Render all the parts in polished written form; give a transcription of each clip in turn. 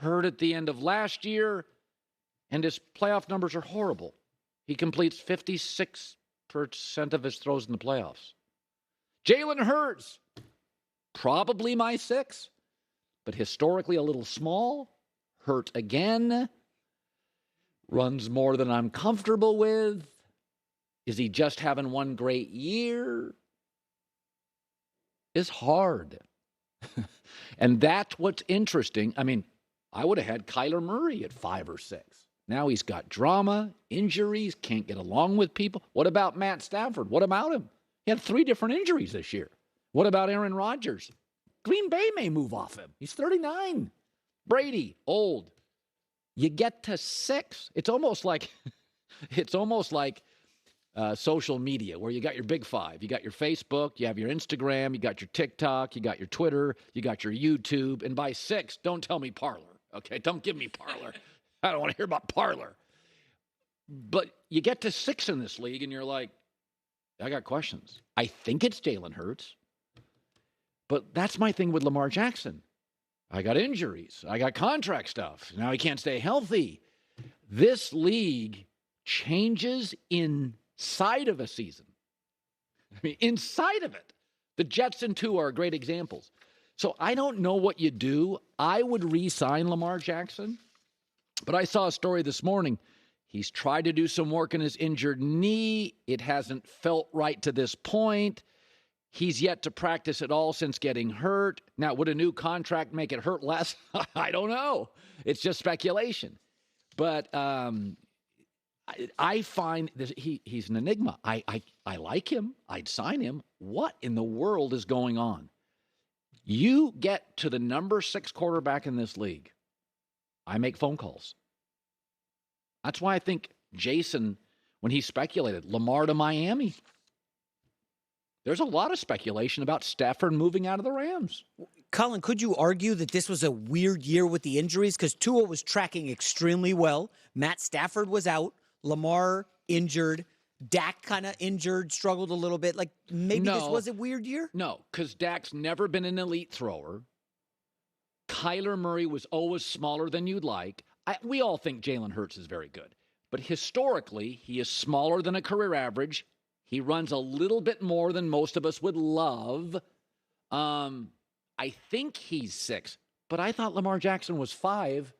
hurt at the end of last year, and his playoff numbers are horrible. He completes 56% of his throws in the playoffs. Jalen Hurts, probably my 6, but historically a little small. Hurt again. Runs more than I'm comfortable with. Is he just having one great year? It's hard. And that's what's interesting. I mean, I would have had Kyler Murray at 5 or 6. Now he's got drama, injuries, can't get along with people. What about Matt Stafford? What about him? He had 3 different injuries this year. What about Aaron Rodgers? Green Bay may move off him. He's 39. Brady, old. You get to 6. It's almost like social media where you got your big 5. You got your Facebook, you have your Instagram, you got your TikTok, you got your Twitter, you got your YouTube. And by 6, don't tell me Parler. Okay, don't give me Parler. I don't want to hear about Parler. But you get to 6 in this league and you're like, I got questions. I think it's Jalen Hurts. But that's my thing with Lamar Jackson. I got injuries. I got contract stuff. Now he can't stay healthy. This league changes inside of a season. I mean, inside of it. The Jets and 2 are great examples. So I don't know what you do. I would re-sign Lamar Jackson. But I saw a story this morning. He's tried to do some work in his injured knee. It hasn't felt right to this point. He's yet to practice at all since getting hurt. Now, would a new contract make it hurt less? I don't know. It's just speculation. But I find this, he's an enigma. I like him. I'd sign him. What in the world is going on? You get to the number 6 quarterback in this league, I make phone calls. That's why I think Jason, when he speculated, Lamar to Miami, there's a lot of speculation about Stafford moving out of the Rams. Colin, could you argue that this was a weird year with the injuries? Because Tua was tracking extremely well. Matt Stafford was out. Lamar injured. Dak kind of injured, struggled a little bit. Like, maybe this was a weird year? No, because Dak's never been an elite thrower. Kyler Murray was always smaller than you'd like. We all think Jalen Hurts is very good. But historically, he is smaller than a career average. He runs a little bit more than most of us would love. I think he's 6, but I thought Lamar Jackson was 5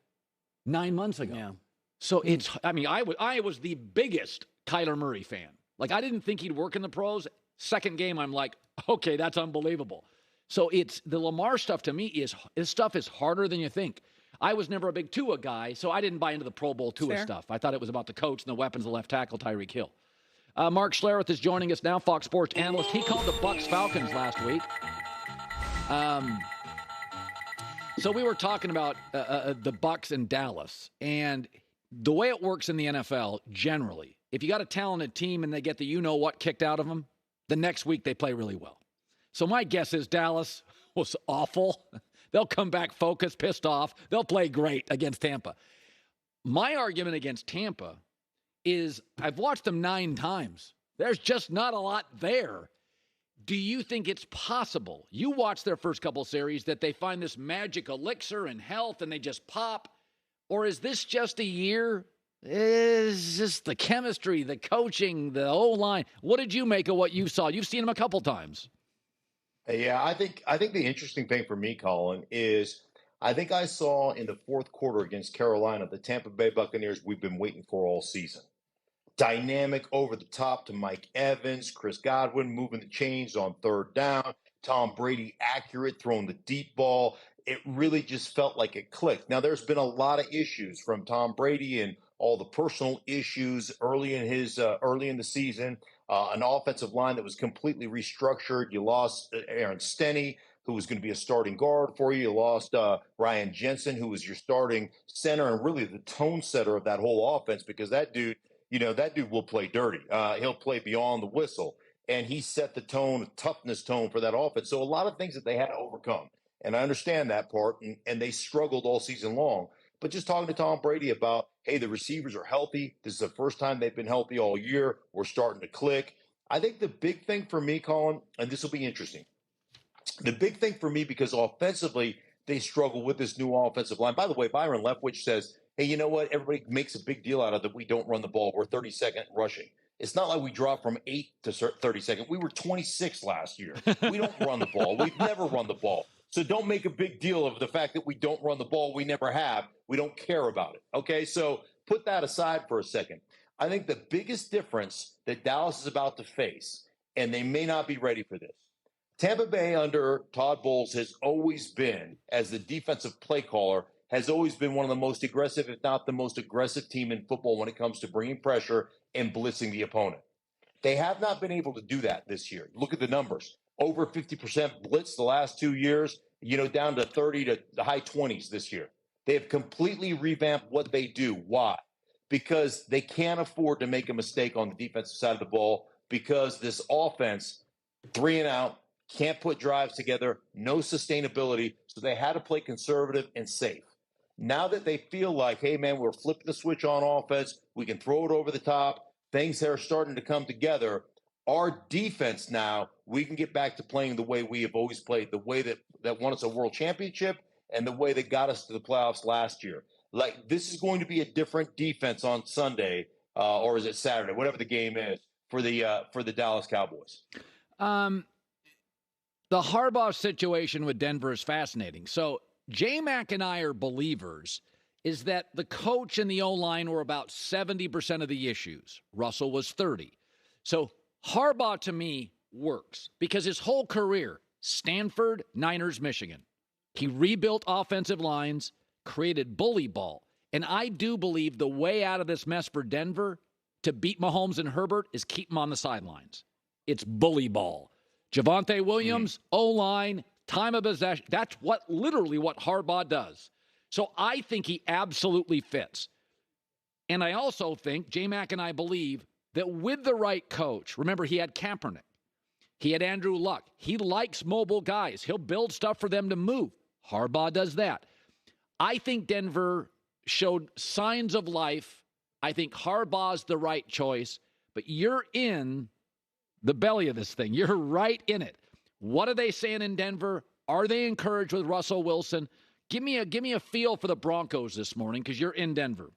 9 months ago. Yeah. So I was the biggest Kyler Murray fan. Like, I didn't think he'd work in the pros. Second game, I'm like, okay, that's unbelievable. So it's the Lamar stuff to me this stuff is harder than you think. I was never a big Tua guy, so I didn't buy into the Pro Bowl Tua stuff. I thought it was about the coach and the weapons, the left tackle, Tyreek Hill. Mark Schlereth is joining us now, Fox Sports analyst. He called the Bucs-Falcons last week. So we were talking about the Bucs and Dallas, and the way it works in the NFL, generally, if you got a talented team and they get the you-know-what kicked out of them, the next week they play really well. So my guess is Dallas was awful. They'll come back focused, pissed off. They'll play great against Tampa. My argument against Tampa is I've watched them 9 times. There's just not a lot there. Do you think it's possible? You watch their first couple series that they find this magic elixir and health and they just pop? Or is this just a year? Is this the chemistry, the coaching, the O-line? What did you make of what you saw? You've seen them a couple times. Yeah, I think the interesting thing for me, Colin, is I think I saw in the fourth quarter against Carolina the Tampa Bay Buccaneers we've been waiting for all season. Dynamic over the top to Mike Evans, Chris Godwin moving the chains on third down, Tom Brady accurate, throwing the deep ball. It really just felt like it clicked. Now, there's been a lot of issues from Tom Brady and all the personal issues early in the season. An offensive line that was completely restructured. You lost Aaron Stenny, who was going to be a starting guard for you. You lost Ryan Jensen, who was your starting center and really the tone setter of that whole offense, because that dude will play dirty. He'll play beyond the whistle. And he set the tone, toughness tone for that offense. So a lot of things that they had to overcome. And I understand that part. And they struggled all season long. But just talking to Tom Brady about, hey, the receivers are healthy. This is the first time they've been healthy all year. We're starting to click. I think the big thing for me, Colin, and this will be interesting. The big thing for me, because offensively, they struggle with this new offensive line. By the way, Byron Leftwich says, hey, you know what? Everybody makes a big deal out of that we don't run the ball. We're 32nd rushing. It's not like we dropped from 8 to 32nd. We were 26 last year. We don't run the ball. We've never run the ball. So don't make a big deal of the fact that we don't run the ball. We never have. We don't care about it. Okay, so put that aside for a second. I think the biggest difference that Dallas is about to face, and they may not be ready for this, Tampa Bay under Todd Bowles has always been, as the defensive play caller, has always been one of the most aggressive, if not the most aggressive team in football when it comes to bringing pressure and blitzing the opponent. They have not been able to do that this year. Look at the numbers. Over 50% blitz the last 2 years, down to 30 to the high 20s this year. They have completely revamped what they do. Why? Because they can't afford to make a mistake on the defensive side of the ball, because this offense, 3 and out, can't put drives together, no sustainability, so they had to play conservative and safe. Now that they feel like, hey, man, we're flipping the switch on offense, we can throw it over the top, things are starting to come together, our defense now, we can get back to playing the way we have always played, the way that won us a world championship and the way that got us to the playoffs last year. Like, this is going to be a different defense on Sunday, or is it Saturday, whatever the game is, for the Dallas Cowboys. The Harbaugh situation with Denver is fascinating. So J-Mac and I are believers is that the coach and the O-line were about 70% of the issues. Russell was 30. So Harbaugh, to me, works because his whole career, Stanford, Niners, Michigan, he rebuilt offensive lines, created bully ball. And I do believe the way out of this mess for Denver to beat Mahomes and Herbert is keep them on the sidelines. It's bully ball. Javonte Williams, O-line, time of possession. That's literally what Harbaugh does. So I think he absolutely fits. And I also think, J-Mac and I believe, that with the right coach, remember he had Kaepernick, he had Andrew Luck. He likes mobile guys. He'll build stuff for them to move. Harbaugh does that. I think Denver showed signs of life. I think Harbaugh's the right choice. But you're in the belly of this thing. You're right in it. What are they saying in Denver? Are they encouraged with Russell Wilson? Give me a feel for the Broncos this morning because you're in Denver.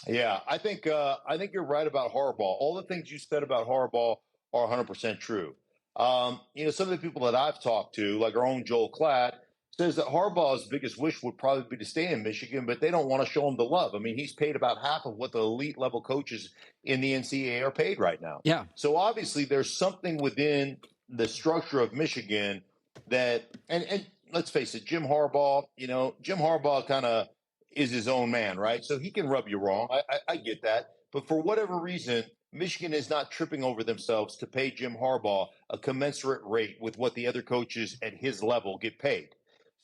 Yeah, I think you're right about Harbaugh. All the things you said about Harbaugh are 100% true. Some of the people that I've talked to, like our own Joel Klatt, says that Harbaugh's biggest wish would probably be to stay in Michigan, but they don't want to show him the love. I mean, he's paid about half of what the elite level coaches in the NCAA are paid right now. Yeah. So obviously there's something within the structure of Michigan that, and let's face it, Jim Harbaugh kind of is his own man, right? So he can rub you wrong. I get that. But for whatever reason, Michigan is not tripping over themselves to pay Jim Harbaugh a commensurate rate with what the other coaches at his level get paid.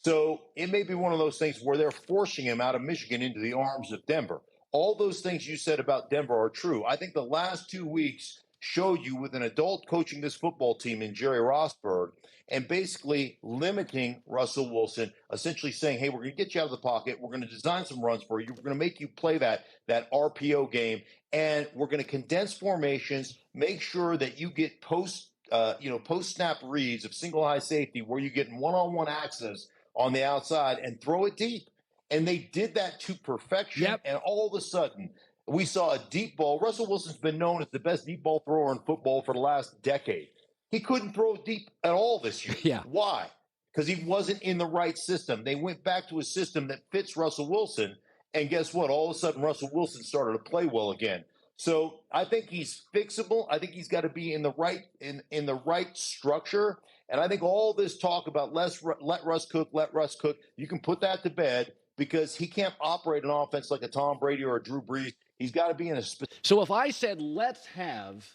So it may be one of those things where they're forcing him out of Michigan into the arms of Denver. All those things you said about Denver are true. I think the last 2 weeks showed you with an adult coaching this football team in Jerry Rossberg and basically limiting Russell Wilson, essentially saying, hey, we're going to get you out of the pocket. We're going to design some runs for you. We're going to make you play that RPO game. And we're going to condense formations, make sure that you get post-snap reads of single high safety where you get one-on-one access on the outside and throw it deep. And they did that to perfection. Yep. And all of a sudden, we saw a deep ball. Russell Wilson's been known as the best deep ball thrower in football for the last decade. He couldn't throw it deep at all this year. Yeah. Why? Because he wasn't in the right system. They went back to a system that fits Russell Wilson. And guess what? All of a sudden, Russell Wilson started to play well again. So I think he's fixable. I think he's got to be in the right structure. And I think all this talk about let Russ cook, you can put that to bed because he can't operate an offense like a Tom Brady or a Drew Brees. He's got to be in a So if I said let's have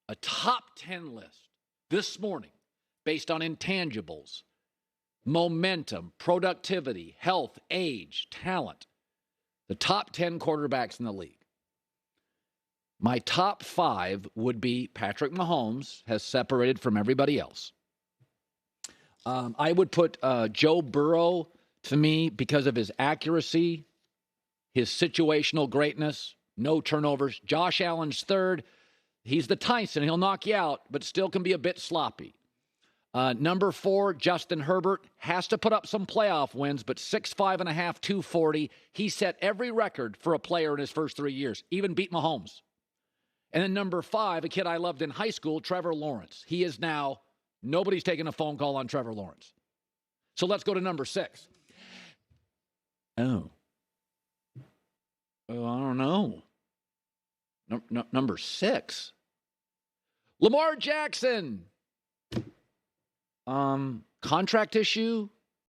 a top 10 list this morning based on intangibles, momentum, productivity, health, age, talent, the top 10 quarterbacks in the league, my top 5 would be Patrick Mahomes has separated from everybody else. I would put Joe Burrow to me because of his accuracy, his situational greatness, no turnovers. Josh Allen's third. He's the Tyson. He'll knock you out, but still can be a bit sloppy. Number 4, Justin Herbert has to put up some playoff wins, but 6'5.5", 240. He set every record for a player in his first 3 years, even beat Mahomes. And then number 5, a kid I loved in high school, Trevor Lawrence. He is now, nobody's taking a phone call on Trevor Lawrence. So let's go to number 6. Oh, I don't know. Number 6. Lamar Jackson. Contract issue.